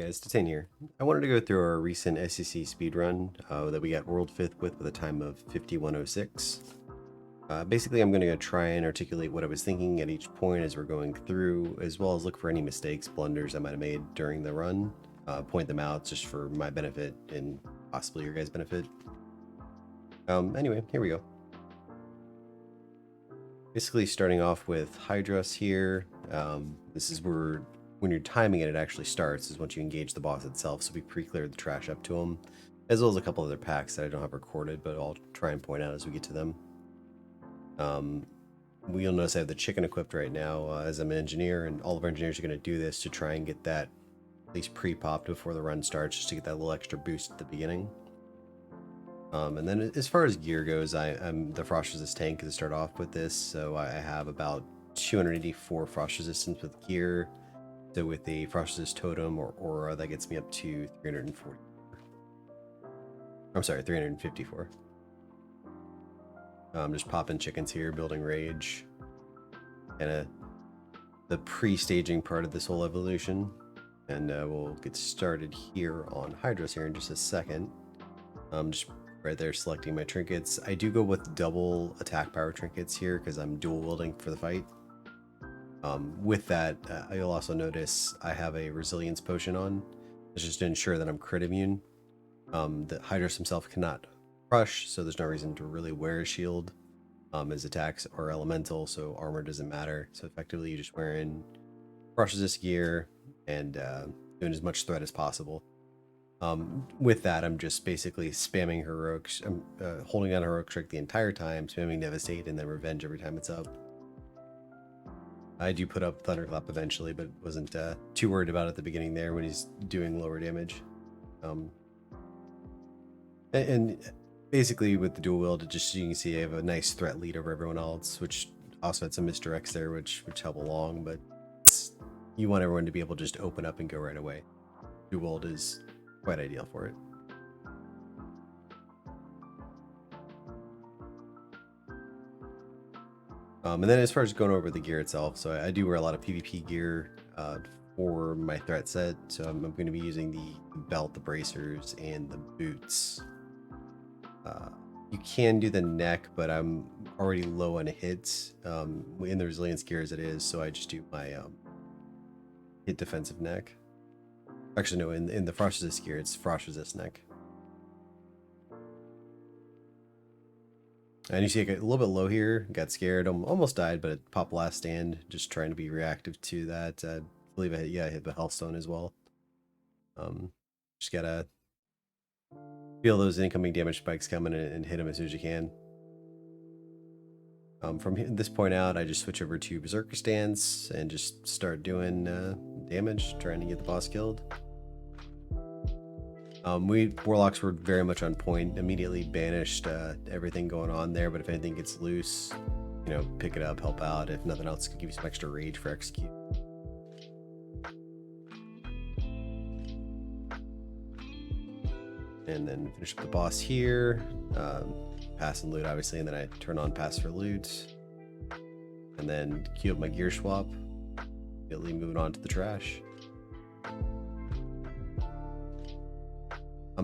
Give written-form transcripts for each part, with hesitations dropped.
guys, Detain here. I wanted to go through our recent SSC speedrun that we got world 5th with a time of 51:06. Basically, I'm going to go try and articulate what I was thinking at each point as we're going through, as well as look for any mistakes, blunders I might have made during the run. Point them out just for my benefit and possibly your guys' benefit. Anyway, here we go. Basically starting off with Hydross here. This is where, when you're timing it, it actually starts, is once you engage the boss itself, so we pre-cleared the trash up to him, as well as a couple other packs that I don't have recorded, but I'll try and point out as we get to them. You'll notice I have the chicken equipped right now, as I'm an engineer, and all of our engineers are going to do this to try and get that at least pre-popped before the run starts, just to get that little extra boost at the beginning. And then as far as gear goes, I'm the frost resist tank to start off with this, so I have about 284 frost resistance with gear. So with the frost resist totem or aura, that gets me up to 340. I'm sorry, 354. Just popping chickens here, building rage, and the pre-staging part of this whole evolution. And we'll get started here on Hydross here in just a second. Just right there selecting my trinkets. I do go with double attack power trinkets here because I'm dual wielding for the fight. With that, you'll also notice I have a resilience potion on. It's just to ensure that I'm crit immune. The Hydross himself cannot crush, so there's no reason to really wear a shield. His attacks are elemental, so armor doesn't matter. So effectively, you just wear in frost resist gear and doing as much threat as possible. With that, I'm just basically spamming heroics. I'm holding on heroic trick the entire time, spamming devastate and then revenge every time it's up. I do put up thunderclap eventually, but wasn't too worried about it at the beginning there when he's doing lower damage. And basically with the dual wield, just so you can see, I have a nice threat lead over everyone else, which also had some misdirects there, which help along. But you want everyone to be able to just open up and go right away. Dual wield is quite ideal for it. And then as far as going over the gear itself, so I do wear a lot of PvP gear for my threat set. So I'm going to be using the belt, the bracers, and the boots. You can do the neck, but I'm already low on hits in the resilience gear as it is, so I just do my hit defensive neck. Actually, no, in the frost resist gear, it's frost resist neck. And you see I get a little bit low here, got scared, almost died, but it popped last stand, just trying to be reactive to that. I believe I hit the health stone as well. Just gotta feel those incoming damage spikes coming and hit them as soon as you can. From this point out, I just switch over to Berserker stance and just start doing damage, trying to get the boss killed. We Warlocks were very much on point, immediately banished everything going on there, but if anything gets loose, you know, pick it up, help out. If nothing else, could give you some extra rage for execute. And then finish up the boss here, pass and loot obviously, and then I turn on pass for loot, and then queue up my gear swap, immediately moving on to the trash.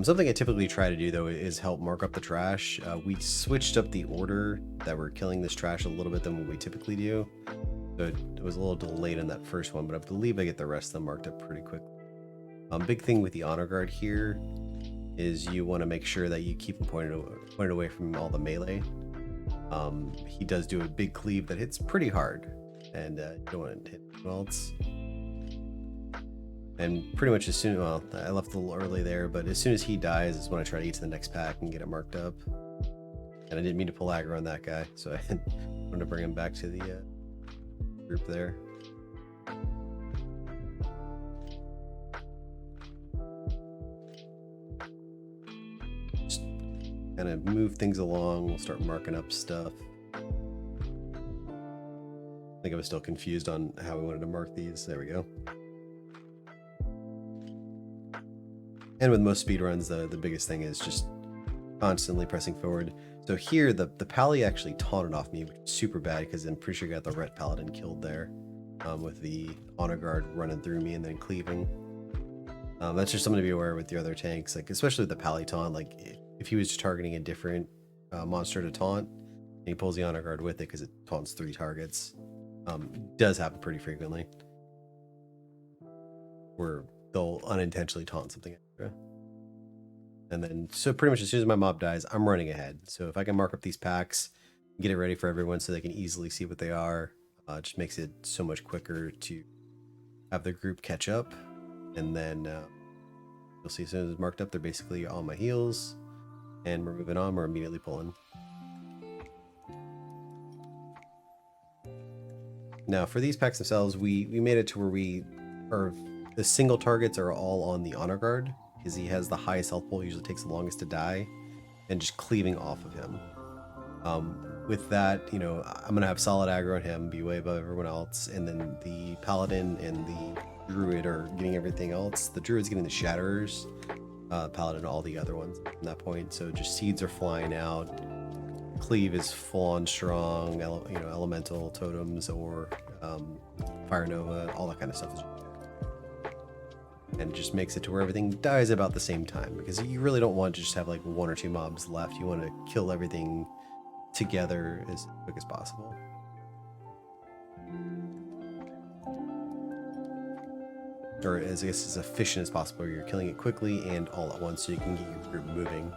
Something I typically try to do though is help mark up the trash. We switched up the order that we're killing this trash a little bit than what we typically do, so it was a little delayed in that first one, but I believe I get the rest of them marked up pretty quickly. Big thing with the honor guard here is you want to make sure that you keep him pointed away from all the melee. He does do a big cleave that hits pretty hard, and you don't want to hit anyone else. And pretty much as soon, well, I left a little early there, but as soon as he dies is when I try to get to the next pack and get it marked up. And I didn't mean to pull aggro on that guy, so I wanted to bring him back to the group there. Just kind of move things along. We'll start marking up stuff. I think I was still confused on how we wanted to mark these. There we go. And with most speedruns, the biggest thing is just constantly pressing forward. So here, the Pally actually taunted off me, which is super bad because I'm pretty sure I got the Ret Paladin killed there with the Honor Guard running through me and then cleaving. That's just something to be aware with the other tanks, like especially with the Pally taunt. Like if he was just targeting a different monster to taunt, and he pulls the honor guard with it because it taunts 3 targets, does happen pretty frequently, where they'll unintentionally taunt something extra. And then, so pretty much as soon as my mob dies, I'm running ahead. So if I can mark up these packs, get it ready for everyone so they can easily see what they are, it just makes it so much quicker to have the group catch up. And then you'll see as soon as it's marked up, they're basically on my heels, and we're moving on. We're immediately pulling. Now for these packs themselves, we made it to where the single targets are all on the honor guard, because he has the highest health pool, usually takes the longest to die, and just cleaving off of him. With that, you know, I'm gonna have solid aggro on him, be way above everyone else, and then the paladin and the druid are getting everything else. The druid's getting the shatterers, paladin all the other ones from that point. So just seeds are flying out. Cleave is full on strong, you know, elemental totems or fire nova, all that kind of stuff is, and it just makes it to where everything dies about the same time, because you really don't want to just have like 1 or 2 mobs left. You want to kill everything together as quick as possible. Or as I guess as efficient as possible. You're killing it quickly and all at once so you can get your group moving.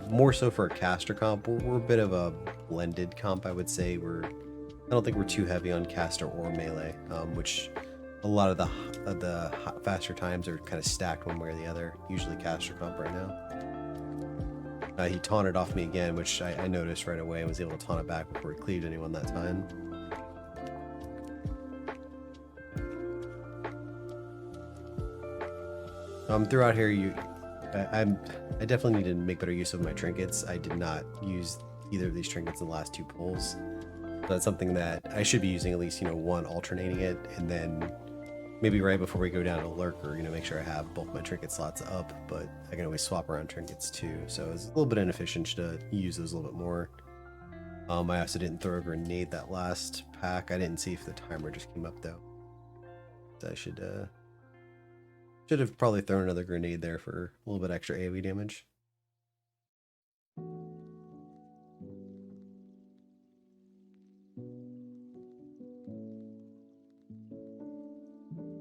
More so for a caster comp, we're a bit of a blended comp, I would say. I don't think we're too heavy on caster or melee, which a lot of the faster times are kind of stacked one way or the other. Usually caster comp right now. He taunted off me again, which I noticed right away and was able to taunt it back before he cleaved anyone that time. Throughout here, I definitely need to make better use of my trinkets. I did not use either of these trinkets in the last 2 pulls. So that's something that I should be using, at least, you know, one alternating it, and then maybe right before we go down to Lurker, you know, make sure I have both my trinket slots up, but I can always swap around trinkets too. So it's a little bit inefficient to use those a little bit more. I also didn't throw a grenade that last pack. I didn't see if the timer just came up though. So I should have probably thrown another grenade there for a little bit extra AoE damage.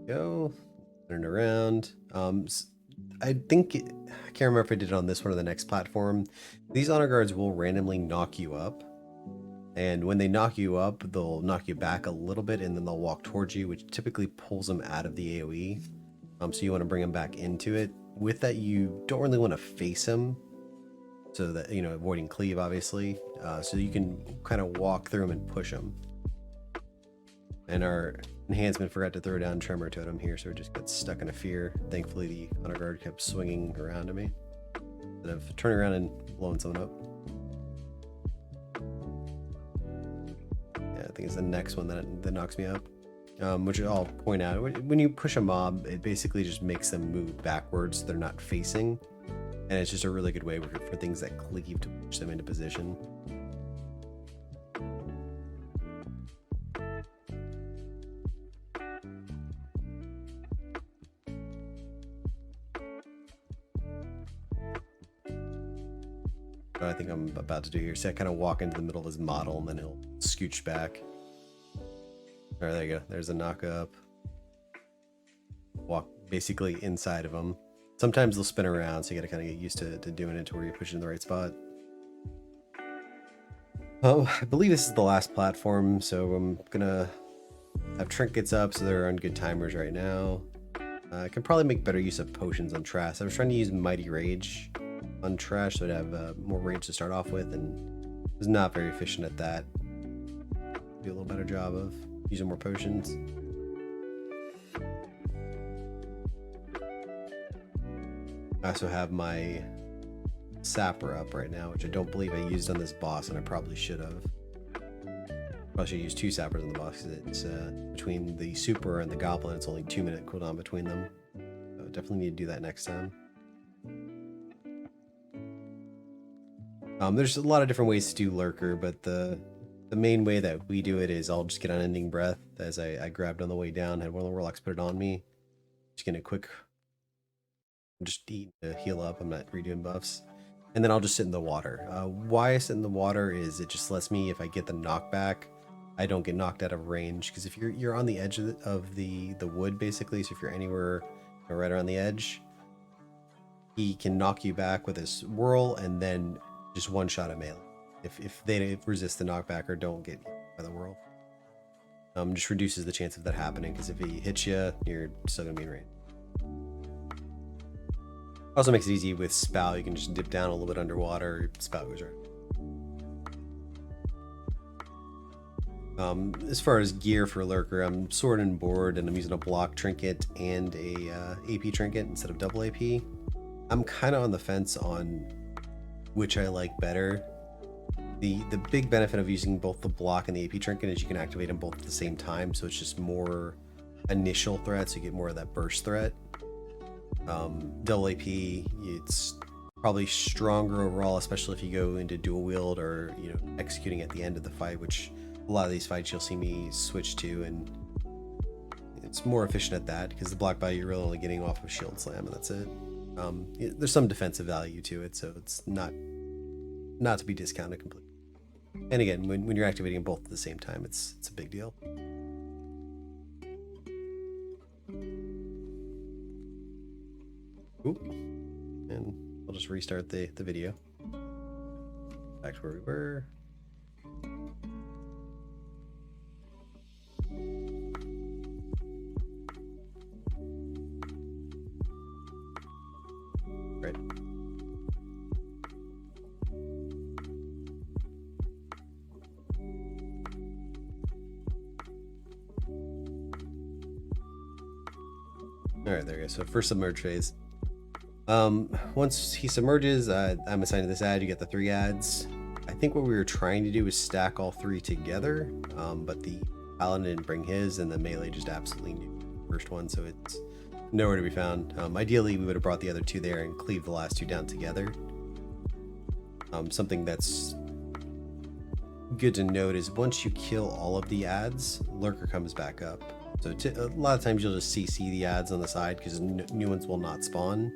Go, turn around. I think I can't remember if I did it on this one or the next platform. These honor guards will randomly knock you up, and when they knock you up, they'll knock you back a little bit, and then they'll walk towards you, which typically pulls them out of the AoE. So you want to bring them back into it. With that, you don't really want to face them, so that, you know, avoiding cleave obviously, so you can kind of walk through them and push them. And our enhancement forgot to throw down Tremor Totem here, so it just got stuck in a fear. Thankfully, the honor guard kept swinging around to me instead of turning around and blowing someone up. Yeah, I think it's the next one that knocks me up. Which I'll point out, when you push a mob, it basically just makes them move backwards so they're not facing, and it's just a really good way for things that cleave to push them into position. What I think I'm about to do here, so I kind of walk into the middle of his model and then he'll scooch back. All right, there you go. There's a knock up. Walk basically inside of them. Sometimes they'll spin around, so you got to kind of get used to doing it to where you're pushing in the right spot. Oh, I believe this is the last platform, so I'm gonna have trinkets up so they're on good timers right now. I can probably make better use of potions on Trash. I was trying to use Mighty Rage on Trash, so I'd have more rage to start off with, and was not very efficient at that. Do a little better job of using more potions. I also have my Sapper up right now, which I don't believe I used on this boss, and I probably should have. Probably should use 2 Sappers on the boss, because it's between the Super and the Goblin, it's only 2-minute cooldown between them. So definitely need to do that next time. There's a lot of different ways to do Lurker, but the main way that we do it is I'll just get Unending Breath, as I grabbed on the way down, had one of the Warlocks put it on me. Just getting a quick I'm just eating to heal up. I'm not redoing buffs. And then I'll just sit in the water. Why I sit in the water is it just lets me, if I get the knockback, I don't get knocked out of range. Because if you're on the edge of the wood, basically, so if you're anywhere right around the edge, he can knock you back with his whirl and then just one shot at melee. If they resist the knockback or don't get hit by the whirl. Just reduces the chance of that happening, because if he hits you, you're still going to be in range. Also makes it easy with Spout. You can just dip down a little bit underwater, Spout goes right. As far as gear for Lurker, I'm sword and board, and I'm using a block trinket and a AP trinket instead of double AP. I'm kind of on the fence on which I like better. The big benefit of using both the block and the AP trinket is you can activate them both at the same time, so it's just more initial threats. You get more of that burst threat. Double AP, it's probably stronger overall, especially if you go into dual wield or executing at the end of the fight, which a lot of these fights you'll see me switch to, and it's more efficient at that because the block value you're really only getting off of shield slam, and that's it. There's some defensive value to it, so it's not to be discounted completely. And again, when you're activating both at the same time, it's a big deal. Ooh. And I'll just restart the video. Back to where we were. Right. Alright, there we go. So first submerge phase. Once he submerges, I'm assigned to this ad. You get the 3 ads. I think what we were trying to do is stack all 3 together, but the paladin didn't bring his, and the melee just absolutely knew the first one, so it's nowhere to be found. Ideally, we would have brought the other 2 there and cleaved the last 2 down together. Something that's good to note is once you kill all of the ads, Lurker comes back up. So a lot of times you'll just CC the ads on the side because new ones will not spawn.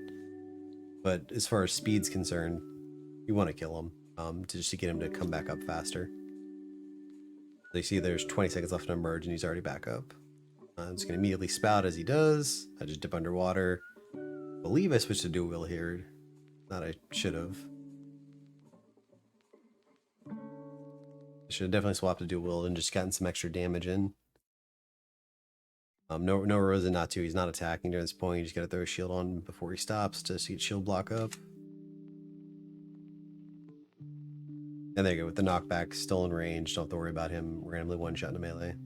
But as far as speed's concerned, you want to kill him just to get him to come back up faster. So you see there's 20 seconds left to emerge and he's already back up. I'm just going to immediately spout as he does. I just dip underwater. I believe I switched to dual wheel here. Thought I should have. I should have definitely swapped to dual wheel and just gotten some extra damage in. No reason not to. He's not attacking during this point. You just gotta throw a shield on before he stops to see shield block up. And there you go, with the knockback still in range. Don't have to worry about him randomly one-shot into melee.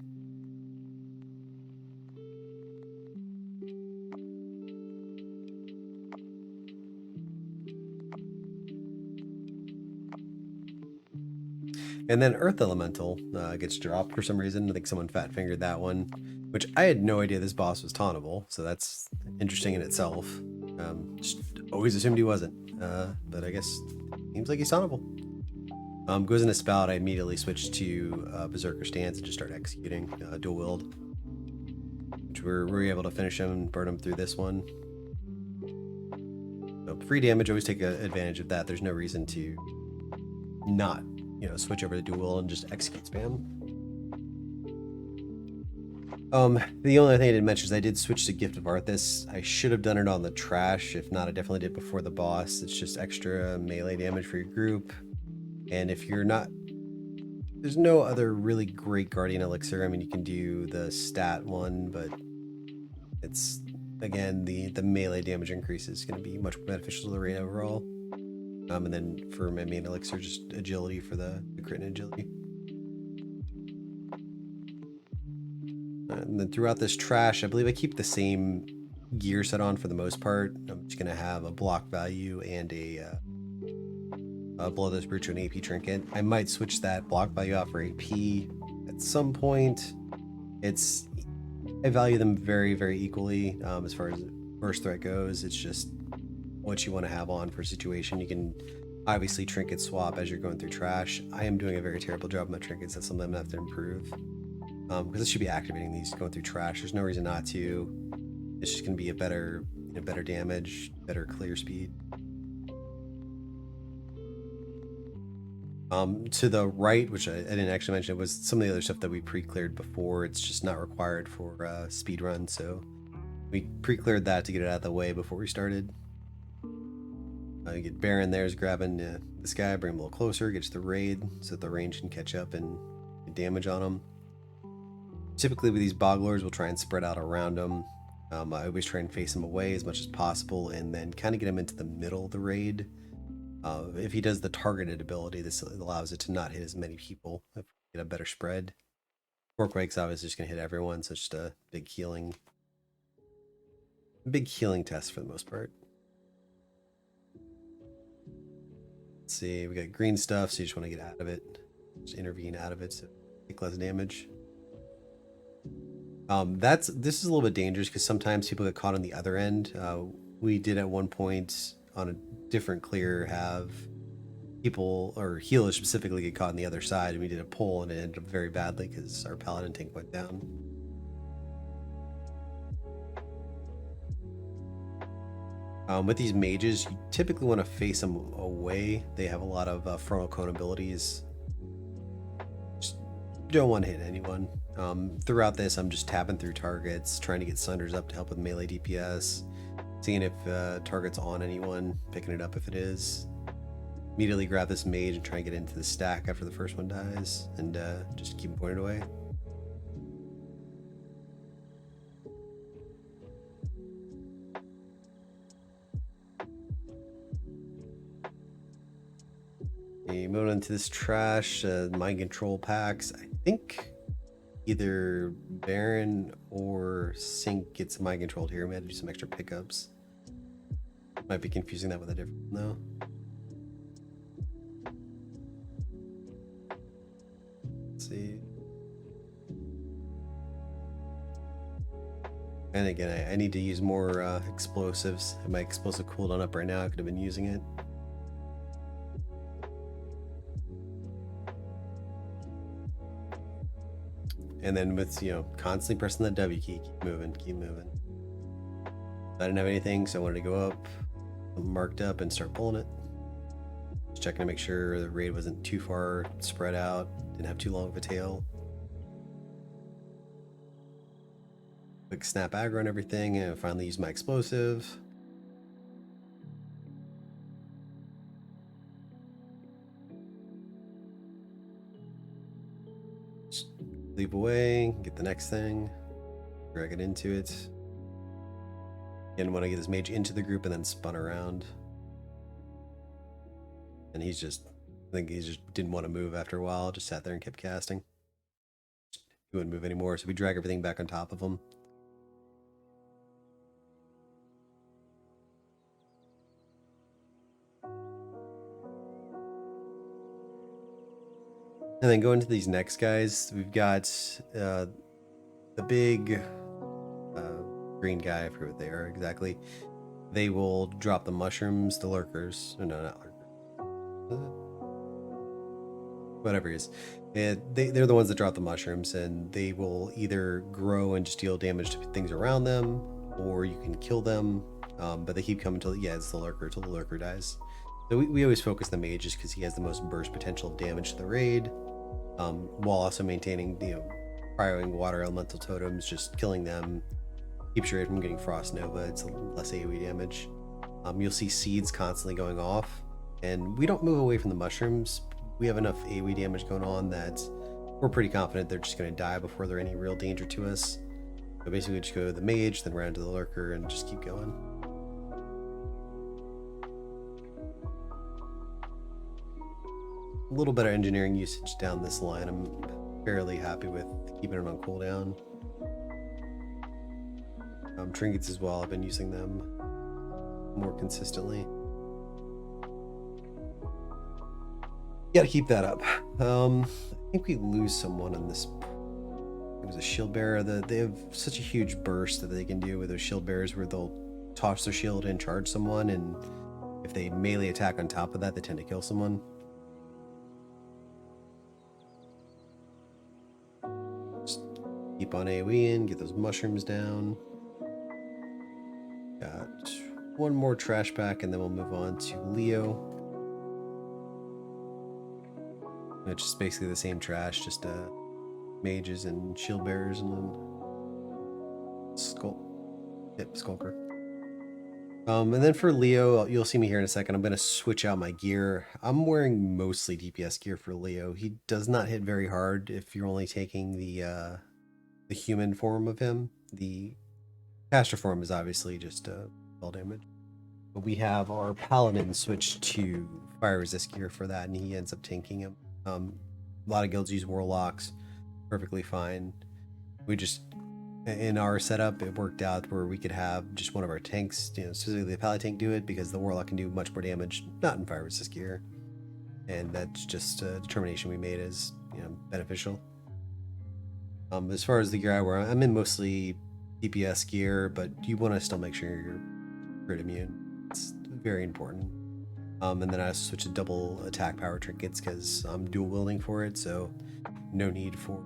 And then Earth Elemental gets dropped for some reason. I think someone fat-fingered that one, which I had no idea this boss was tauntable, so that's interesting in itself. Just always assumed he wasn't, but I guess seems like he's tauntable. Goes into Spout, I immediately switch to Berserker Stance and just start executing dual wield, which we're able to finish him and burn him through this one. So free damage, always take advantage of that. There's no reason to not switch over to dual and just execute spam. The only thing I didn't mention is I did switch to Gift of Arthas. I should have done it on the trash. If not, I definitely did before the boss. It's just extra melee damage for your group. And if you're not, there's no other really great Guardian Elixir. I mean, you can do the stat one, but it's, again, the melee damage increase is going to be much more beneficial to the raid overall. And then for my main elixir, just agility for the crit and agility. And then throughout this trash, I believe I keep the same gear set on for the most part. I'm just going to have a block value and a Bloodless Brute to an AP trinket. I might switch that block value out for AP at some point. I value them very, very equally as far as burst threat goes. It's just what you want to have on for a situation. You can obviously trinket swap as you're going through trash. I am doing a very terrible job with my trinkets. That's something I'm going to have to improve. Because I should be activating these going through trash. There's no reason not to. It's just going to be a better better damage, better clear speed. To the right, which I didn't actually mention, was some of the other stuff that we pre-cleared before. It's just not required for speedrun, so we pre-cleared that to get it out of the way before we started. You get Baron there's grabbing this guy, bring him a little closer, gets the raid so that the range can catch up and get damage on him. Typically with these Boglars, we'll try and spread out around them. I always try and face him away as much as possible and then kind of get him into the middle of the raid. If he does the targeted ability, this allows it to not hit as many people, if we get a better spread. Forkwake's obviously just going to hit everyone, so it's just a big healing test for the most part. Let's see, we got green stuff, so you just want to get out of it. Just intervene out of it so take less damage. This is a little bit dangerous because sometimes people get caught on the other end. We did at one point on a different clear have people, or healers specifically, get caught on the other side, and we did a pull and it ended up very badly because our paladin tank went down. With these mages, you typically want to face them away. They have a lot of frontal cone abilities. Just don't want to hit anyone. Throughout this, I'm just tapping through targets, trying to get Sunders up to help with melee DPS, seeing if target's on anyone, picking it up if it is. Immediately grab this mage and try and get into the stack after the first one dies, and just keep pointed away. Okay, moving into this trash, mind control packs. I think either Baron or Sync gets mind controlled here. We had to do some extra pickups. Might be confusing that with a different one though. Let's see. And again, I need to use more explosives. My explosive cooldown up right now. I could have been using it. And then with, constantly pressing the W key, keep moving, keep moving. I didn't have anything, so I wanted to go up, marked up, and start pulling it. Just checking to make sure the raid wasn't too far spread out, didn't have too long of a tail. Quick snap aggro and everything, and finally use my explosive. Just leap away, get the next thing, drag it into it. Again, want to get this mage into the group and then spun around. And I think he just didn't want to move after a while, just sat there and kept casting. He wouldn't move anymore, so we drag everything back on top of him. And then going to these next guys, we've got the big green guy, I forget what they are exactly. They will drop the mushrooms, the lurkers. No, not lurkers. Whatever it is. They're the ones that drop the mushrooms, and they will either grow and just deal damage to things around them, or you can kill them. But they keep coming till, it's the lurker, till the lurker dies. So we always focus the mage just because he has the most burst potential damage to the raid, while also maintaining, cryoing water elemental totems, just killing them. Keeps your raid from getting Frost Nova, it's less AoE damage. You'll see seeds constantly going off, and we don't move away from the mushrooms. We have enough AoE damage going on that we're pretty confident they're just going to die before they're any real danger to us. So basically we just go to the mage, then round to the lurker, and just keep going. A little better engineering usage down this line. I'm fairly happy with keeping it on cooldown. Trinkets as well, I've been using them more consistently. Gotta keep that up. I think we lose someone on this. It was a shield bearer. They have such a huge burst that they can do with those shield bearers where they'll toss their shield and charge someone, and if they melee attack on top of that, they tend to kill someone. Just keep on AoEing, get those mushrooms down. Got one more trash pack, and then we'll move on to Leo, which is basically the same trash, just mages and shield bearers, and then Skulker. And then for Leo, you'll see me here in a second. I'm going to switch out my gear. I'm wearing mostly DPS gear for Leo. He does not hit very hard if you're only taking the human form of him. The caster form is obviously just spell damage. But we have our paladin switched to fire resist gear for that, and he ends up tanking him. A lot of guilds use warlocks, perfectly fine. We just, in our setup, it worked out where we could have just one of our tanks, specifically the paladin tank, do it, because the warlock can do much more damage, not in fire resist gear. And that's just a determination we made as beneficial. As far as the gear I wear, I'm in mostly DPS gear, but you want to still make sure you're crit immune. It's very important. And then I also switch to double attack power trinkets because I'm dual wielding for it, so no need for.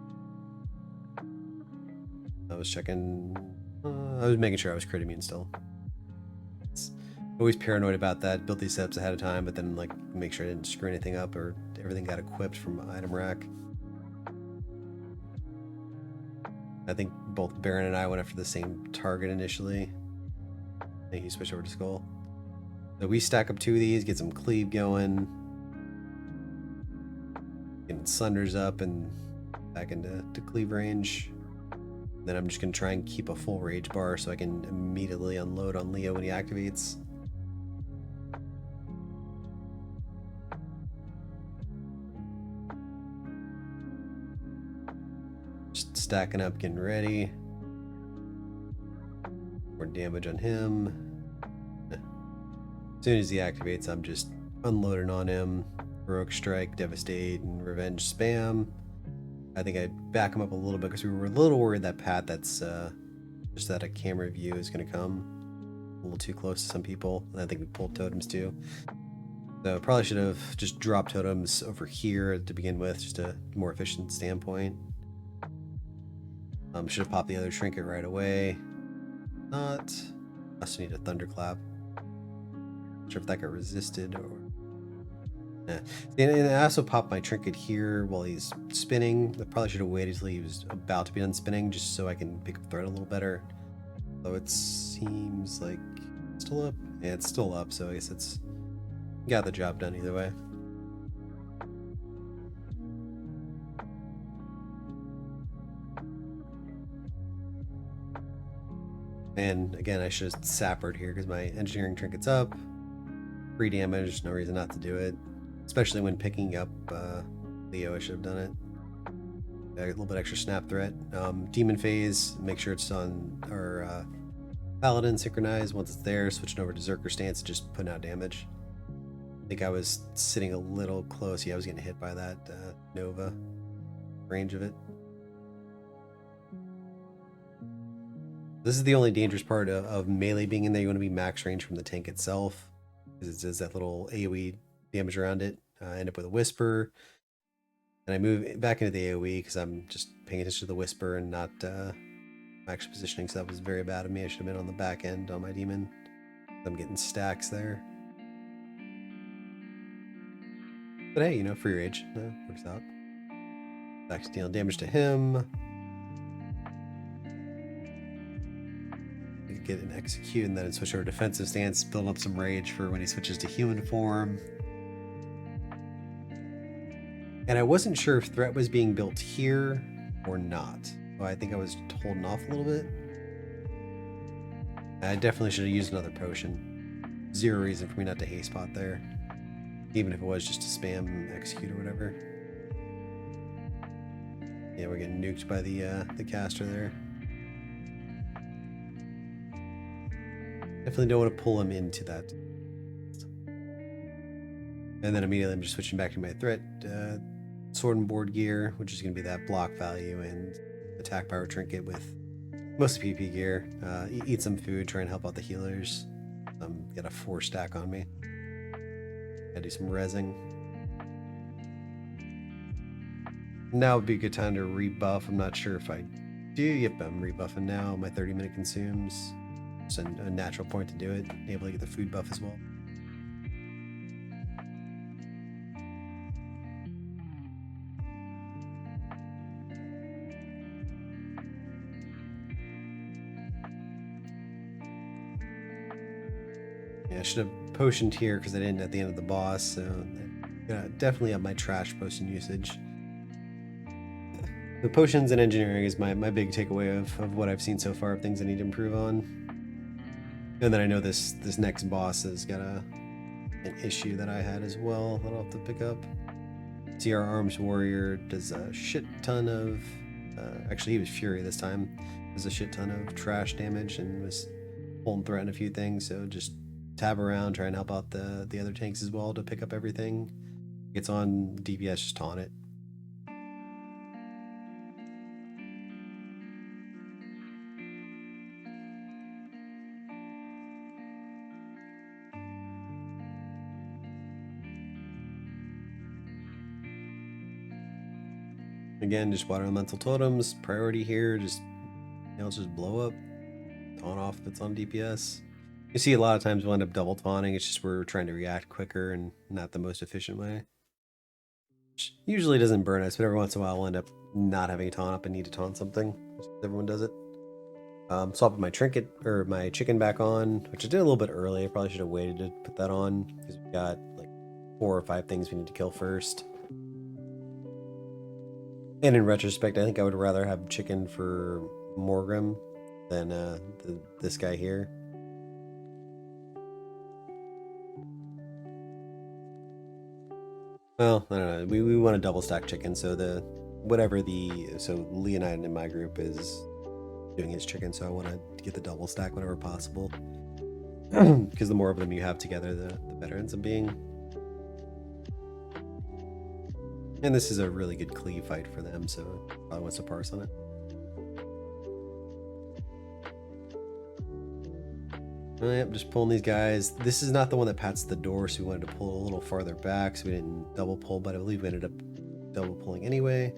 I was checking. I was making sure I was crit immune still. It's always paranoid about that. Built these setups ahead of time, but then make sure I didn't screw anything up or everything got equipped from item rack. I think both Baron and I went after the same target initially. I think he switched over to Skull. So we stack up 2 of these, get some cleave going, getting Sunders up and back into cleave range. Then I'm just going to try and keep a full rage bar so I can immediately unload on Leo when he activates. Just stacking up, getting ready. More damage on him. As soon as he activates, I'm just unloading on him. Heroic Strike, Devastate, and Revenge spam. I think I back him up a little bit because we were a little worried that Pat that's just at a camera view is going to come a little too close to some people. And I think we pulled totems too. So probably should have just dropped totems over here to begin with, just a more efficient standpoint. Should have popped the other trinket right away. Not. I also need a Thunderclap. Not sure if that got resisted or. Yeah. And I also popped my trinket here while he's spinning. I probably should have waited until he was about to be done spinning just so I can pick up threat a little better. Though it seems like it's still up. Yeah, it's still up, so I guess it's got the job done either way. And again, I should have sappered here because my engineering trinket's up. Free damage, no reason not to do it. Especially when picking up Leo, I should have done it. Got a little bit extra snap threat. Demon phase, make sure it's on our paladin synchronized. Once it's there, switching over to Zerker stance, just putting out damage. I think I was sitting a little close. Yeah, I was getting hit by that Nova range of it. This is the only dangerous part of melee being in there. You want to be max range from the tank itself, because it says that little AoE damage around it. I end up with a Whisper, and I move back into the AoE because I'm just paying attention to the Whisper and not max positioning. So that was very bad of me. I should have been on the back end on my demon. I'm getting stacks there. But hey, free rage. Works out. Back to dealing damage to him. Get an execute and then switch over defensive stance, build up some rage for when he switches to human form. And I wasn't sure if threat was being built here or not. So I think I was holding off a little bit. I definitely should have used another potion. Zero reason for me not to haste pot there. Even if it was just to spam execute or whatever. Yeah, we're getting nuked by the caster there. Definitely don't want to pull him into that. And then immediately I'm just switching back to my threat. Sword and board gear, which is going to be that block value and attack power trinket with mostly PP gear. Eat some food, try and help out the healers. Got a 4 stack on me. Gotta do some rezzing. Now would be a good time to rebuff. I'm not sure if I do. Yep, I'm rebuffing now. My 30-minute consumes. It's a natural point to do it, able to get the food buff as well. Yeah, I should have potioned here because I didn't at the end of the boss, so definitely up my trash potion usage. The potions and engineering is my big takeaway of what I've seen so far of things I need to improve on. And then I know this next boss has got an issue that I had as well that I'll have to pick up. See, our arms warrior does a shit ton of actually he was fury this time, does a shit ton of trash damage and was pulling threaten a few things, so just tab around, try and help out the other tanks as well to pick up everything. Gets on DPS, just taunt it. Again, just water elemental totems. Priority here, just let's just blow up. Taunt off if it's on DPS. You see a lot of times we'll end up double taunting. It's just we're trying to react quicker and not the most efficient way. Which usually doesn't burn us, but every once in a while we'll end up not having a taunt up and need to taunt something. Everyone does it. So I'll put my trinket or my chicken back on, which I did a little bit early. I probably should have waited to put that on because we've got like 4 or 5 things we need to kill first. And in retrospect, I think I would rather have chicken for Morgrim than this guy here. Well, I don't know. We want a double stack chicken, so so Leonide in my group is doing his chicken, so I want to get the double stack whenever possible. Because the more of them you have together, the better it ends up being. And this is a really good cleave fight for them, so probably wants to parse on it. Yep, just pulling these guys. This is not the one that pats the door, so we wanted to pull a little farther back, so we didn't double pull, but I believe we ended up double pulling anyway.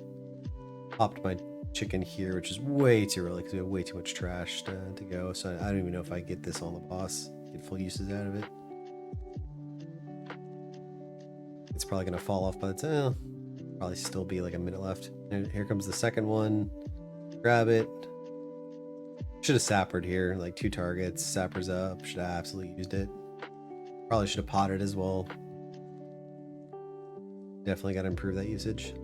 Popped my chicken here, which is way too early because we have way too much trash to go, so I don't even know if I get this on the boss, get full uses out of it. It's probably going to fall off by the time. Probably still be like a minute left. And here comes the second one. Grab it. Should have sappered here, like 2 targets. Sappers up. Should have absolutely used it. Probably should have potted as well. Definitely got to improve that usage.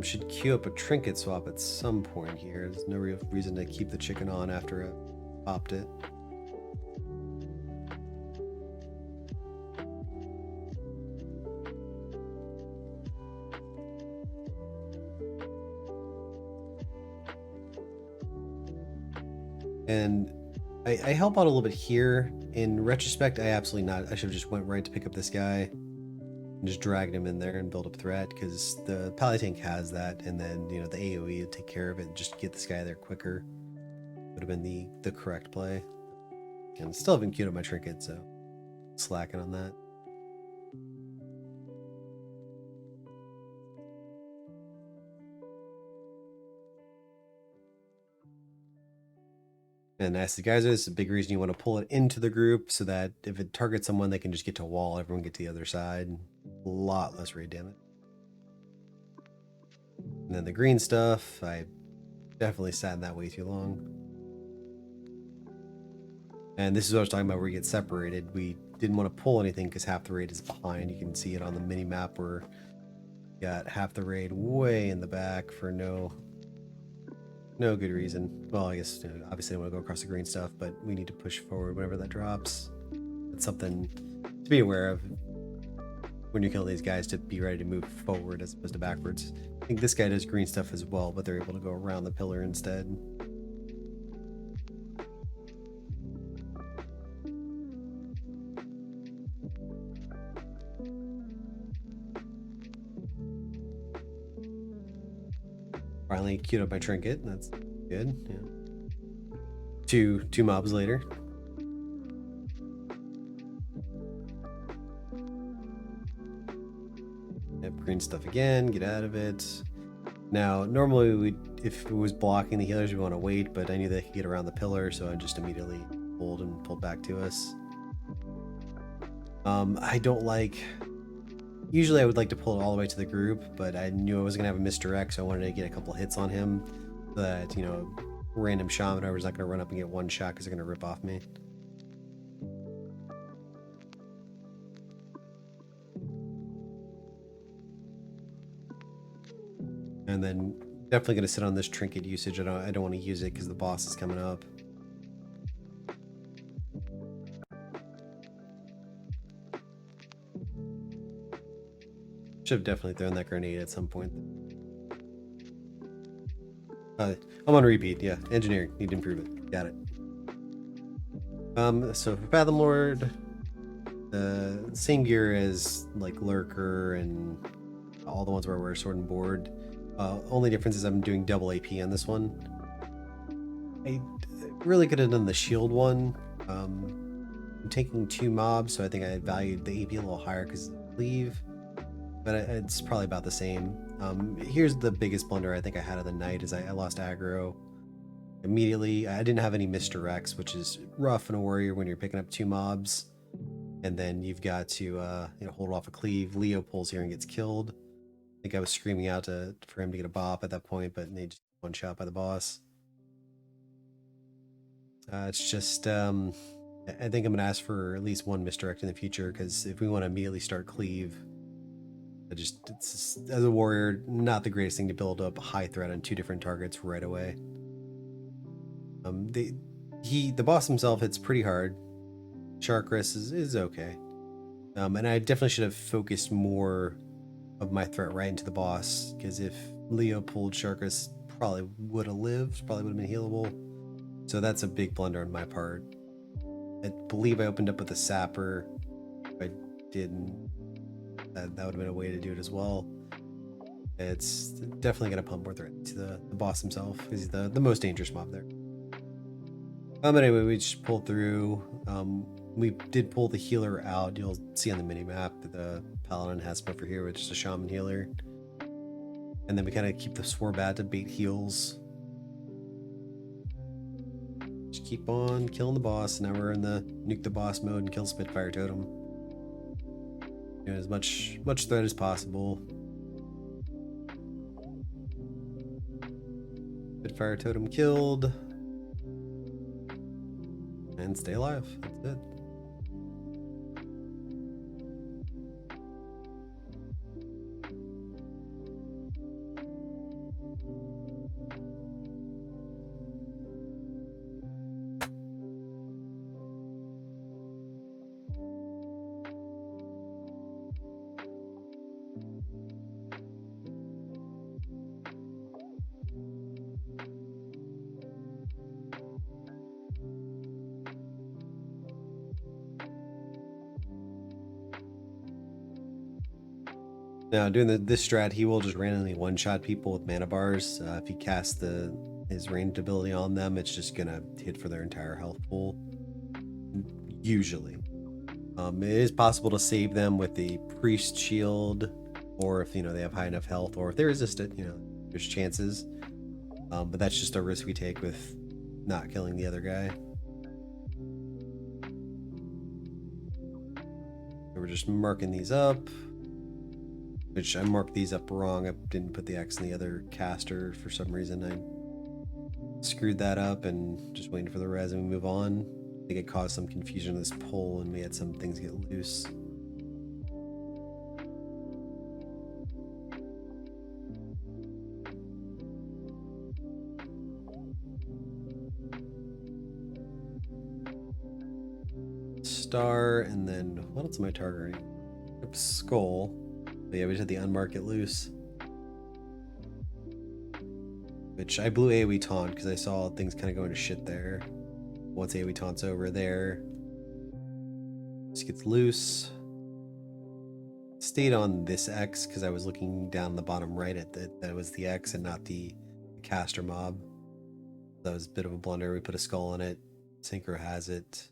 Should queue up a trinket swap at some point here. There's no real reason to keep the chicken on after I popped it. And I help out a little bit here. In retrospect, I absolutely not. I should have just went right to pick up this guy and just dragged him in there and build up threat, because the Pally tank has that, and then the AoE would take care of it and just get this guy there quicker. Would have been the correct play. And still haven't queued up my trinket, so slacking on that. And as the guys, is a big reason you want to pull it into the group so that if it targets someone, they can just get to a wall, everyone get to the other side. A lot less raid damage. And then the green stuff, I definitely sat in that way too long. And this is what I was talking about, where we get separated. We didn't want to pull anything because half the raid is behind. You can see it on the mini map where you got half the raid way in the back for no good reason. Well, I guess obviously I want to go across the green stuff, but we need to push forward whenever that drops. It's something to be aware of when you kill these guys, to be ready to move forward as opposed to backwards. I think this guy does green stuff as well, but they're able to go around the pillar instead. Finally queued up my trinket. That's good. Yeah. Two mobs later. Yep, green stuff again. Get out of it. Now, normally if it was blocking the healers, we want to wait, but I knew they could get around the pillar, so I just immediately pulled back to us. I don't like... Usually I would like to pull it all the way to the group, but I knew I was going to have a misdirect, so I wanted to get a couple hits on him so that, you know, random shaman over is not going to run up and get one shot because they're going to rip off me. And then definitely going to sit on this trinket usage. I don't want to use it because the boss is coming up. Should have definitely thrown that grenade at some point. I'm on repeat. Yeah, engineering, need to improve it. Got it. So for Fathom-Lord, same gear as like Lurker and all the ones where we're sword and board. Only difference is I'm doing double AP on this one. I really could have done the shield one. I'm taking 2 mobs, so I think I valued the AP a little higher because of the cleave, but it's probably about the same. Here's the biggest blunder I think I had of the night is I lost aggro immediately. I didn't have any misdirects, which is rough in a warrior when you're picking up 2 mobs, and then you've got to you know, hold off a cleave. Leo pulls here and gets killed. I think I was screaming out for him to get a bop at that point, but they just one shot by the boss. It's just I think I'm gonna ask for at least 1 misdirect in the future, because if we want to immediately start cleave, it's just, as a warrior, not the greatest thing to build up a high threat on 2 different targets right away. The boss himself hits pretty hard. Karathress is okay. And I definitely should have focused more of my threat right into the boss, because if Leo pulled Karathress, probably would have lived, probably would have been healable. So that's a big blunder on my part. I believe I opened up with a sapper. If I didn't, that would have been a way to do it as well. It's definitely going to pump more threat to the boss himself, because he's the most dangerous mob there. Anyway, we just pulled through. We did pull the healer out. You'll see on the mini-map the paladin has over here, which is a shaman healer. And then we kind of keep the Swarbat to bait heals. Just keep on killing the boss. Now we're in the nuke the boss mode and kill Spitfire Totem. Doing as much threat as possible. Spitfire Totem killed. And stay alive. That's it. Now, doing this strat, he will just randomly one-shot people with mana bars. If he casts his ranged ability on them, it's just gonna hit for their entire health pool. Usually. It is possible to save them with the priest shield, or if, you know, they have high enough health, or if they resist it, you know, there's chances. But that's just a risk we take with not killing the other guy. So we're just marking these up. Which I marked these up wrong. I didn't put the X in the other caster for some reason. I screwed that up, and just waiting for the res and we move on. I think it caused some confusion in this pull and we had some things get loose. Star, and then what else am I targeting? Skull. But yeah, we just had the unmark it loose. Which I blew AoE taunt because I saw things kind of going to shit there. Once AoE taunt's over there, just gets loose. Stayed on this X because I was looking down the bottom right at that was the X and not the caster mob. That was a bit of a blunder. We put a skull on it. Synchro has it.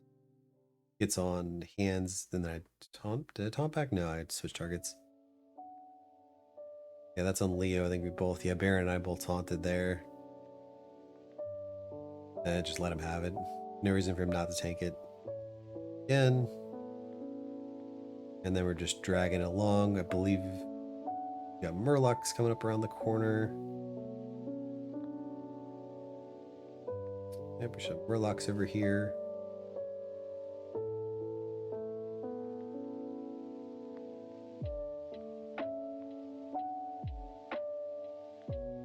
Gets on hands. Then I taunt. Did I taunt back? No, I switched targets. Yeah, that's on Leo. I think we both, yeah, Baron and I both taunted there. Just let him have it. No reason for him not to tank it. Again. And then we're just dragging it along. I believe we got Murlocs coming up around the corner. Yep, we should have Murlocs over here.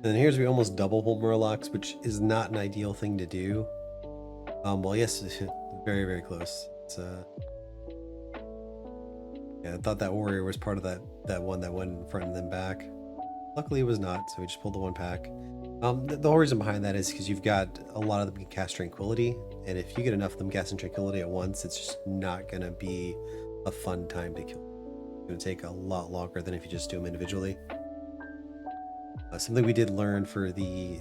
And here's we almost double pull Murlocs, which is not an ideal thing to do. Well, yes, very, very close. It's yeah, I thought that warrior was part of that one that went in front and then back. Luckily, it was not, so we just pulled the one pack. The whole reason behind that is because you've got a lot of them can cast Tranquility, and if you get enough of them casting Tranquility at once, it's just not going to be a fun time to kill. It's going to take a lot longer than if you just do them individually. Something we did learn for the...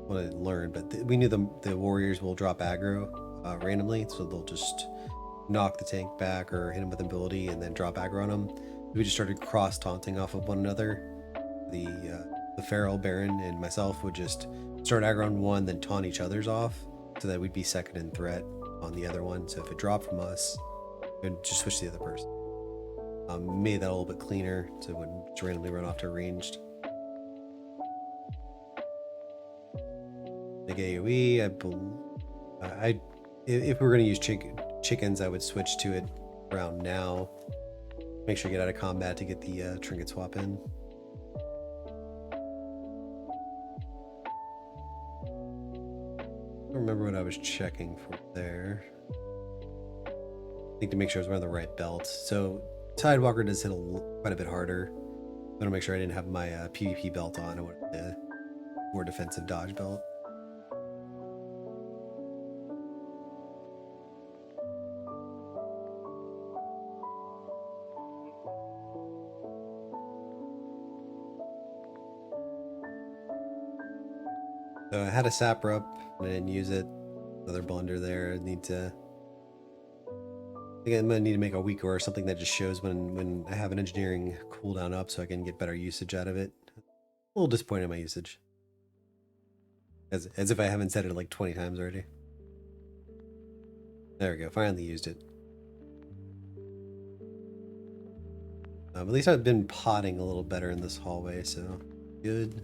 Well, I didn't learn, but we knew the warriors will drop aggro randomly, so they'll just knock the tank back or hit him with ability and then drop aggro on him. We just started cross-taunting off of one another. The Feral Baron and myself would just start aggro on one, then taunt each other's off, so that we'd be second in threat on the other one. So if it dropped from us, we'd just switch to the other person. Made that a little bit cleaner, so it wouldn't just randomly run off to ranged. Big AoE, if we were going to use chickens, I would switch to it around now. Make sure you get out of combat to get the trinket swap in. I don't remember what I was checking for there. I think to make sure I was wearing the right belt. So Tidewalker does hit quite a bit harder. I want to make sure I didn't have my PvP belt on. I wanted the more defensive dodge belt. So I had a sapper up and I didn't use it. Another blunder there. I think I'm gonna need to make a weak or something that just shows when I have an engineering cooldown up so I can get better usage out of it. A little disappointed in my usage. As if I haven't said it like 20 times already. There we go, finally used it. At least I've been potting a little better in this hallway, so good.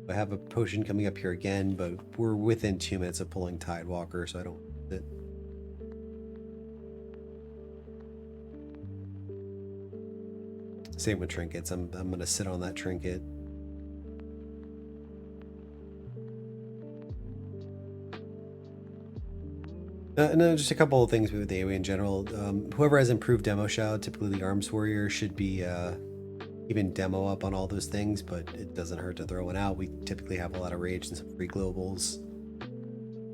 I have a potion coming up here again, but we're within 2 minutes of pulling Tidewalker, so I don't want it. Same with trinkets. I'm gonna sit on that trinket. No, just a couple of things with the AoE in general. Whoever has improved demo shroud, typically the arms warrior, should be even demo up on all those things, but it doesn't hurt to throw one out. We typically have a lot of rage and some free globals.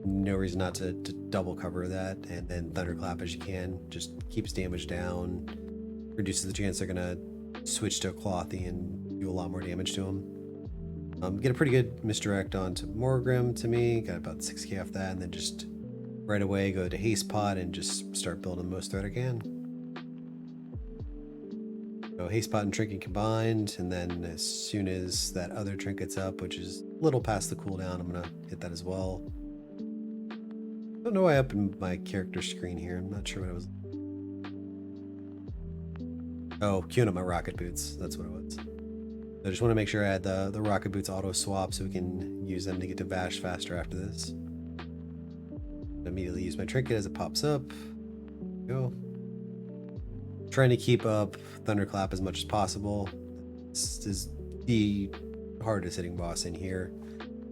No reason not to double cover that, and then thunderclap as you can. Just keeps damage down, reduces the chance they're gonna switch to a clothy and do a lot more damage to them. Get a pretty good misdirect onto Morgrim to me. Got about 6k off that, and then just right away go to haste pot and just start building the most threat I can. So haste pot and trinket combined, and then as soon as that other trinket's up, which is a little past the cooldown, I'm gonna hit that as well. I don't know why I opened my character screen here. I'm not sure what it was. Oh, queuing up my rocket boots. That's what it was. I just want to make sure I had the rocket boots auto swap so we can use them to get to Vashj faster after this. Immediately use my trinket as it pops up. Go. Trying to keep up Thunderclap as much as possible. This is the hardest hitting boss in here.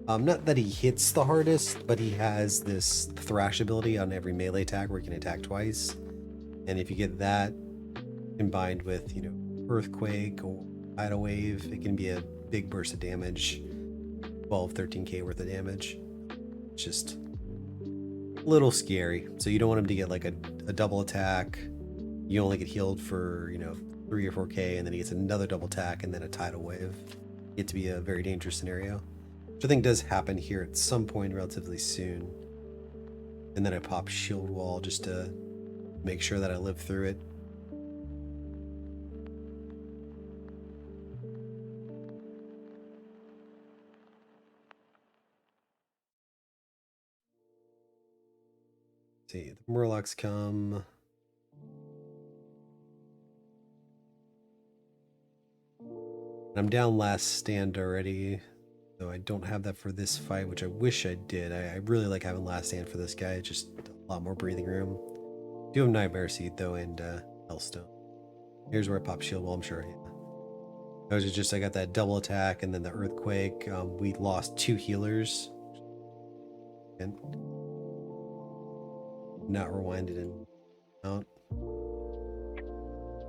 Not that he hits the hardest, but he has this thrash ability on every melee attack where he can attack twice. And if you get that combined with, you know, Earthquake or Tidal Wave, it can be a big burst of damage. 12, 13k worth of damage. It's just a little scary. So you don't want him to get like a double attack. You only get healed for, you know, 3 or 4k, and then he gets another double attack and then a tidal wave. Get to be a very dangerous scenario, which I think does happen here at some point relatively soon. And then I pop shield wall just to make sure that I live through it. See, the Murlocs come. I'm down last stand already, so I don't have that for this fight, which I wish I did. I really like having last stand for this guy, just a lot more breathing room. Do have Nightmare Seed though, and Hellstone. Here's where I pop Shield Wall, I'm sure. Yeah. That was just, I got that double attack and then the Earthquake. We lost 2 healers. And not rewinded and out.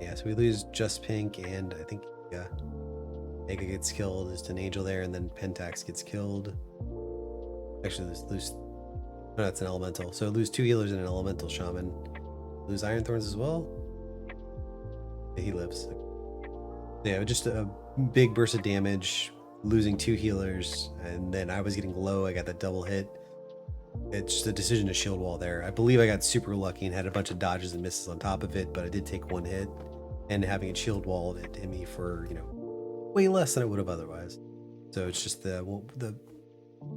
Yeah, so we lose Just Pink, and I think Mega gets killed, just an Angel there, and then Pentax gets killed. Actually, lose no, that's an Elemental. So lose 2 healers and an Elemental Shaman. Lose Iron Thorns as well. Yeah, he lives. Yeah, just a big burst of damage, losing 2 healers, and then I was getting low. I got that double hit. It's just a decision to shield wall there. I believe I got super lucky and had a bunch of dodges and misses on top of it, but I did take 1 hit, and having it shield walled, it hit me for, you know, way less than it would have otherwise. So it's just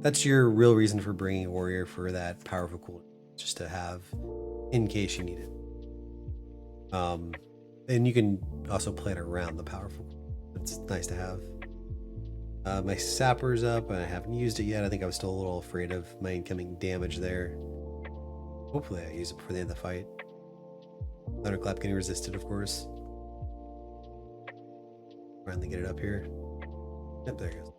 that's your real reason for bringing a warrior, for that powerful cooldown, just to have in case you need it. And you can also play it around the powerful. It's nice to have. My Sapper's up, and I haven't used it yet. I think I was still a little afraid of my incoming damage there. Hopefully I use it before the end of the fight. Thunderclap getting resisted, of course. Finally get it up here. Yep, there it goes.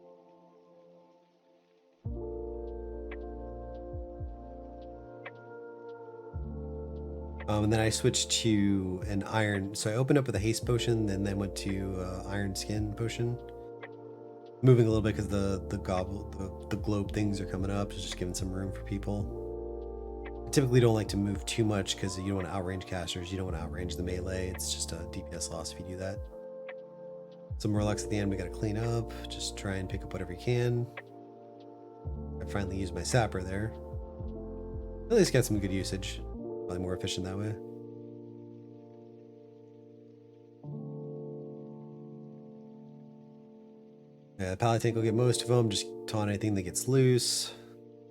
And then I switched to an iron. So I opened up with a haste potion, and then went to iron skin potion. Moving a little bit because the globe things are coming up, so just giving some room for people. I typically don't like to move too much because you don't want to outrange casters, you don't want to outrange the melee. It's just a DPS loss if you do that. Some Murlocs at the end we got to clean up. Just try and pick up whatever you can. I finally used my Sapper there. At least got some good usage. Probably more efficient that way. Yeah, the Pally Tank will get most of them. Just taunt anything that gets loose.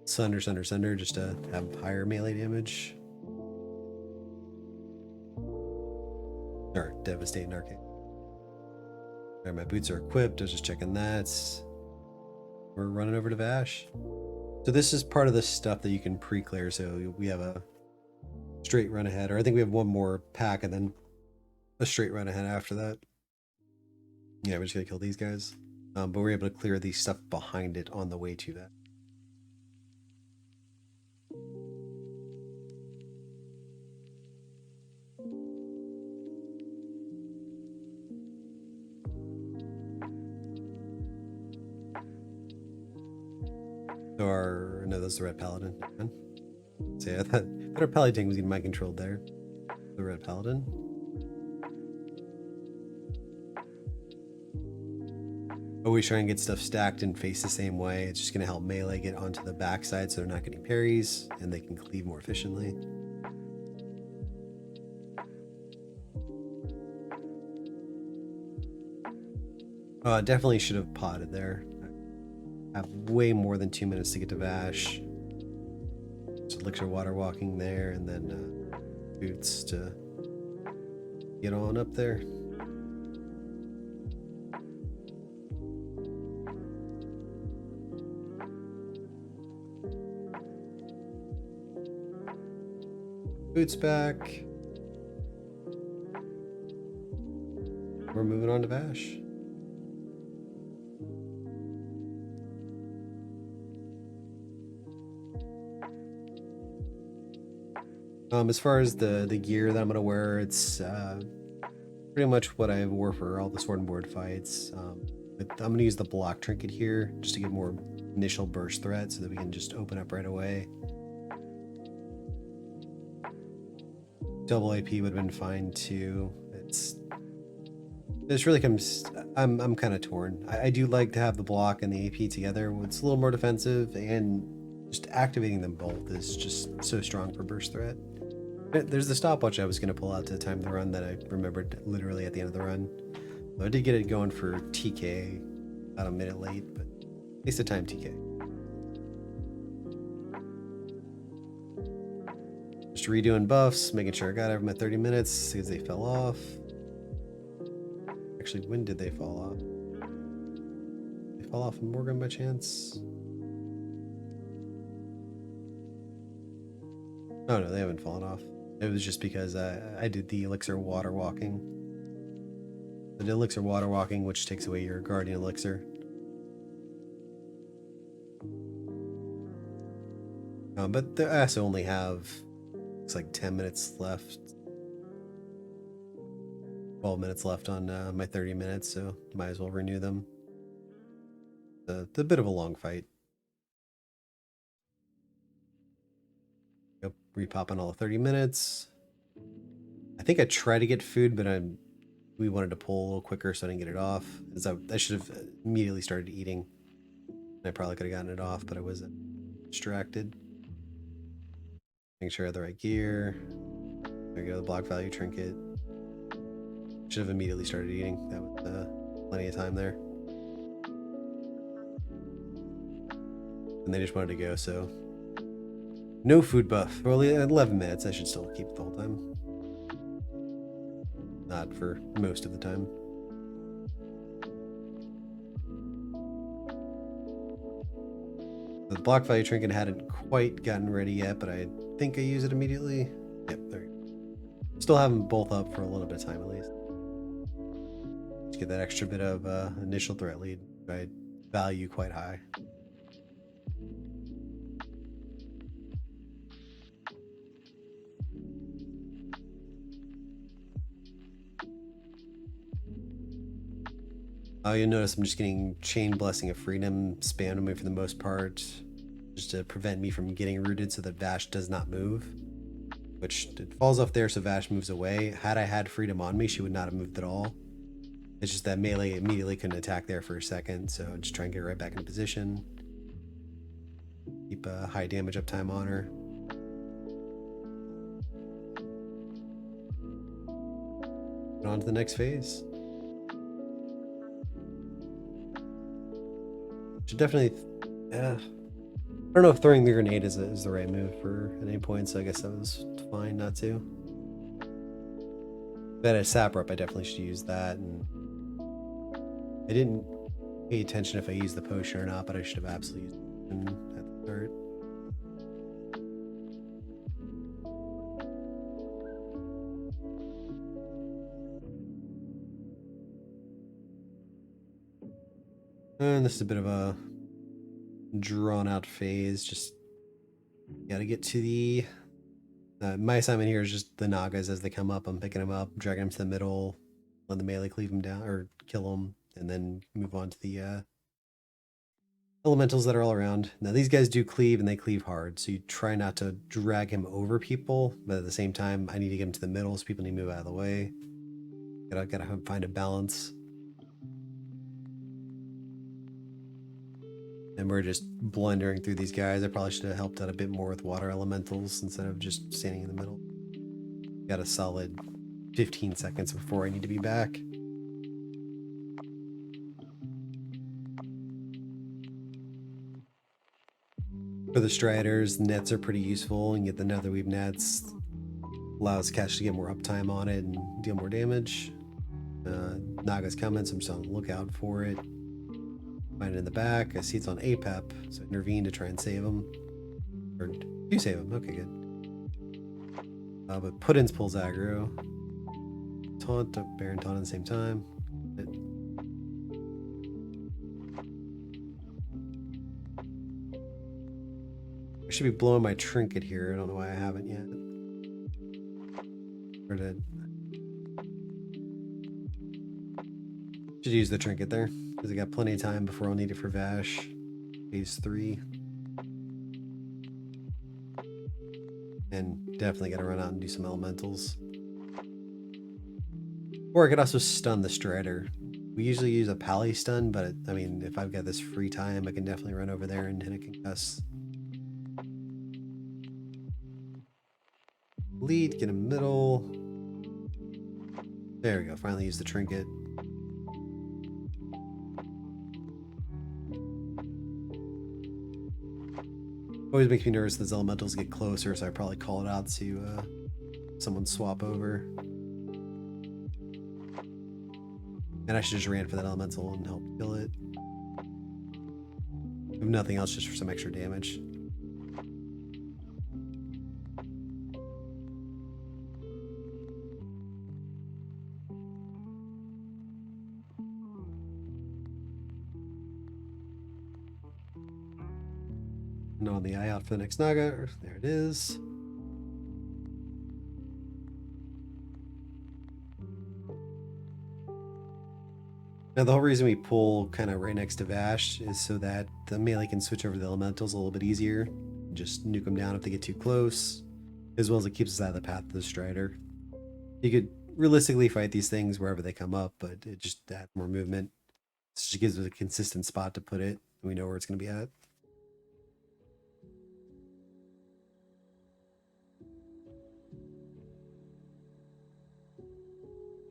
Sunder, just to have higher melee damage. Or Devastating Arcane. Alright, my boots are equipped. I was just checking that. We're running over to Vashj. So this is part of the stuff that you can pre-clear. So we have a straight run ahead, or I think we have one more pack and then a straight run ahead after that. Yeah, we're just gonna kill these guys. But we're able to clear the stuff behind it on the way to that. So no, that's the Red Paladin. So yeah, I thought our Paladin was getting mind controlled there. The Red Paladin. Always try and get stuff stacked and face the same way. It's just going to help melee get onto the backside so they're not getting parries and they can cleave more efficiently. Definitely should have potted there. I have way more than 2 minutes to get to Vashj. So elixir water walking there, and then boots to get on up there. Boots back. We're moving on to Vashj. As far as the gear that I'm gonna wear, it's pretty much what I wore for all the sword and board fights. But I'm gonna use the block trinket here just to get more initial burst threat so that we can just open up right away. Double AP would have been fine too. This really comes. I'm kind of torn. I do like to have the block and the AP together. It's a little more defensive, and just activating them both is just so strong for burst threat. There's the stopwatch I was going to pull out to time the run that I remembered literally at the end of the run. Though I did get it going for TK about a minute late, but at least the time TK. Just Just redoing buffs, making sure I got over my 30 minutes, see if they fell off. Actually, when did they fall off? They fall off in Morgan by chance? Oh no, they haven't fallen off. It was just because I did the elixir water walking. The elixir water walking, which takes away your guardian elixir. But I also only have, looks like 10 minutes left. 12 minutes left on my 30 minutes, so might as well renew them. It's a bit of a long fight. Yep, repopping all the 30 minutes. I think I tried to get food, but we wanted to pull a little quicker, so I didn't get it off. I should have immediately started eating. I probably could have gotten it off, but I was distracted. Making sure I had the right gear. There we go, the block value trinket. Should have immediately started eating. That was plenty of time there. And they just wanted to go, so no food buff. Well, 11 minutes. I should still keep it the whole time. Not for most of the time. The block value trinket hadn't quite gotten ready yet, but I think I use it immediately. Yep, there we go. Still have them both up for a little bit of time at least. Just get that extra bit of initial threat lead. I value quite high. You'll notice I'm just getting Chain Blessing of Freedom spammed on me for the most part, just to prevent me from getting rooted so that Vashj does not move. Which, it falls off there so Vashj moves away. Had I had Freedom on me, she would not have moved at all. It's just that melee immediately couldn't attack there for a second, so just try and get right back into position. Keep a high damage uptime on her. Get on to the next phase. Should definitely, I don't know if throwing the grenade is the right move for at any point, so I guess that was fine not to. If I had a sap rep, I definitely should use that, and I didn't pay attention if I used the potion or not, but I should have absolutely used it at the start. And this is a bit of a drawn out phase. Just gotta get to the my assignment here is just the Nagas as they come up. I'm picking them up, dragging them to the middle, let the melee cleave them down or kill them, and then move on to the elementals that are all around. Now these guys do cleave, and they cleave hard, so you try not to drag him over people, but at the same time I need to get him to the middle, so people need to move out of the way. Gotta find a balance. And we're just blundering through these guys. I probably should have helped out a bit more with water elementals instead of just standing in the middle. Got a solid 15 seconds before I need to be back. For the Striders, nets are pretty useful. You can get the Netherweave nets. Allows Cash to get more uptime on it and deal more damage. Naga's coming, so I'm just on the lookout for it. Find it in the back. I see it's on APEP, so I intervene to try and save him. Or do save him. Okay, good. But Puddins pulls aggro. Taunt, Baron Taunt at the same time. I should be blowing my trinket here. I don't know why I haven't yet. Or did. Should use the trinket there, because I got plenty of time before I'll need it for Vashj. Phase 3. And definitely gotta run out and do some elementals. Or I could also stun the Strider. We usually use a pally stun, but I mean, if I've got this free time, I can definitely run over there and hit a concuss. Lead, get him middle. There we go, finally use the trinket. Always makes me nervous as elementals get closer, so I probably call it out to someone swap over. And I should just ran for that elemental and help kill it. If nothing else, just for some extra damage. And on the eye out for the next Naga. There it is. Now the whole reason we pull kind of right next to Vashj is so that the melee can switch over to the elementals a little bit easier. Just nuke them down if they get too close, as well as it keeps us out of the path of the Strider. You could realistically fight these things wherever they come up, but it just adds more movement. It just gives us a consistent spot to put it. We know where it's going to be at.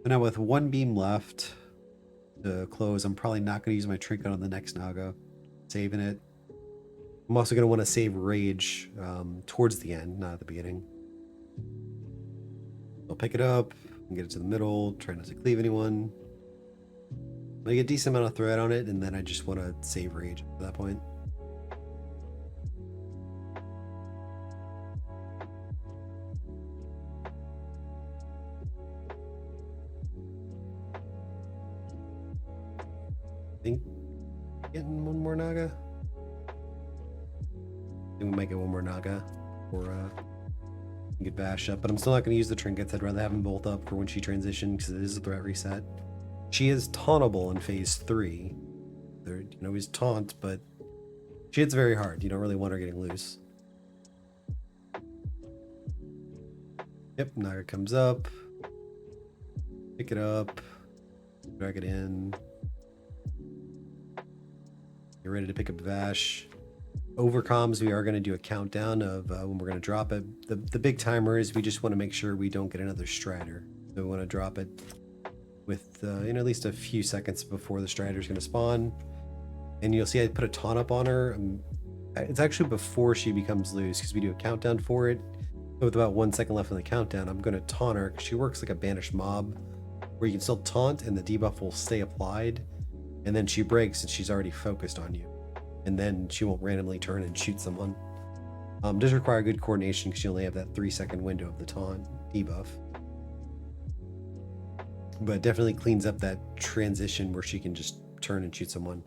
But now with one beam left to close, I'm probably not going to use my trinket on the next Naga. Saving it. I'm also going to want to save Rage towards the end, not at the beginning. I'll pick it up and get it to the middle, try not to cleave anyone. I get a decent amount of threat on it, and then I just want to save Rage at that point. I think getting one more Naga. I think we might get one more Naga or get Vashj up, but I'm still not going to use the trinkets. I'd rather have them both up for when she transitions because it is a threat reset. She is tauntable in phase 3. There, you know, he's taunt, but she hits very hard. You don't really want her getting loose. Yep, Naga comes up. Pick it up. Drag it in. Get ready to pick up Vashj. Over comms, we are going to do a countdown of when we're going to drop it. The big timer is we just want to make sure we don't get another Strider. So we want to drop it with you know, at least a few seconds before the Strider is going to spawn. And you'll see I put a taunt up on her. It's actually before she becomes loose because we do a countdown for it. So with about 1 second left on the countdown, I'm going to taunt her because she works like a banished mob where you can still taunt and the debuff will stay applied. And then she breaks and she's already focused on you. And then she won't randomly turn and shoot someone. Does require good coordination because you only have that 3-second window of the taunt debuff. But definitely cleans up that transition where she can just turn and shoot someone.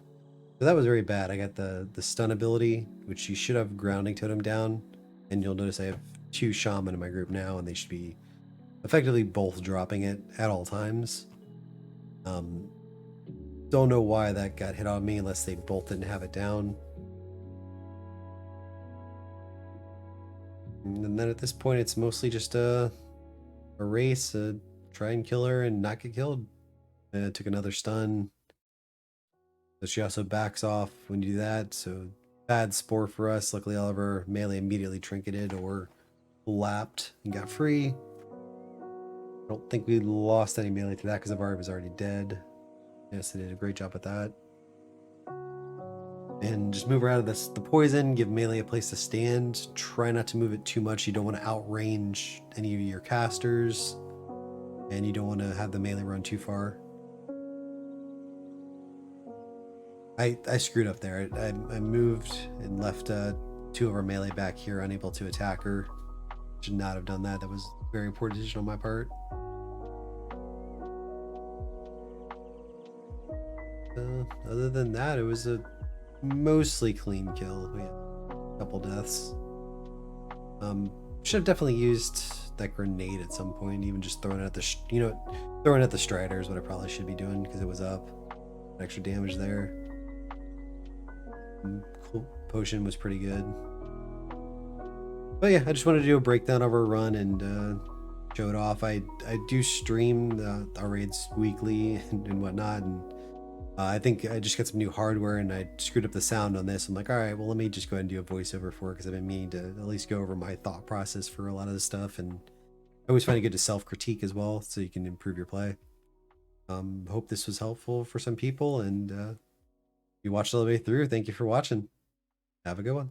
So that was very bad. I got the stun ability, which you should have grounding totem down. And you'll notice I have 2 shaman in my group now, and they should be effectively both dropping it at all times. Don't know why that got hit on me unless they both didn't have it down. And then at this point, it's mostly just a race, try and kill her and not get killed. Took another stun. So she also backs off when you do that. So bad spore for us. Luckily, all of her melee immediately trinketed or lapped and got free. I don't think we lost any melee to that because Avari was already dead. Yes, they did a great job with that. And just move her out of the poison, give melee a place to stand. Try not to move it too much. You don't want to outrange any of your casters. And you don't want to have the melee run too far. I screwed up there. I moved and left 2 of our melee back here, unable to attack her. Should not have done that. That was a very poor decision on my part. Other than that, it was a mostly clean kill. We had a couple deaths. Should have definitely used that grenade at some point, even just throwing it at the throwing at the Strider is what I probably should be doing because it was up. Extra damage there. Cool. Potion was pretty good. But yeah, I just wanted to do a breakdown of our run and show it off. I do stream our raids weekly and whatnot, and I think I just got some new hardware and I screwed up the sound on this. I'm like, all right, well, let me just go ahead and do a voiceover for it because I've been meaning to at least go over my thought process for a lot of this stuff. And I always find it good to self-critique as well so you can improve your play. Hope this was helpful for some people, and if you watched all the way through, thank you for watching. Have a good one.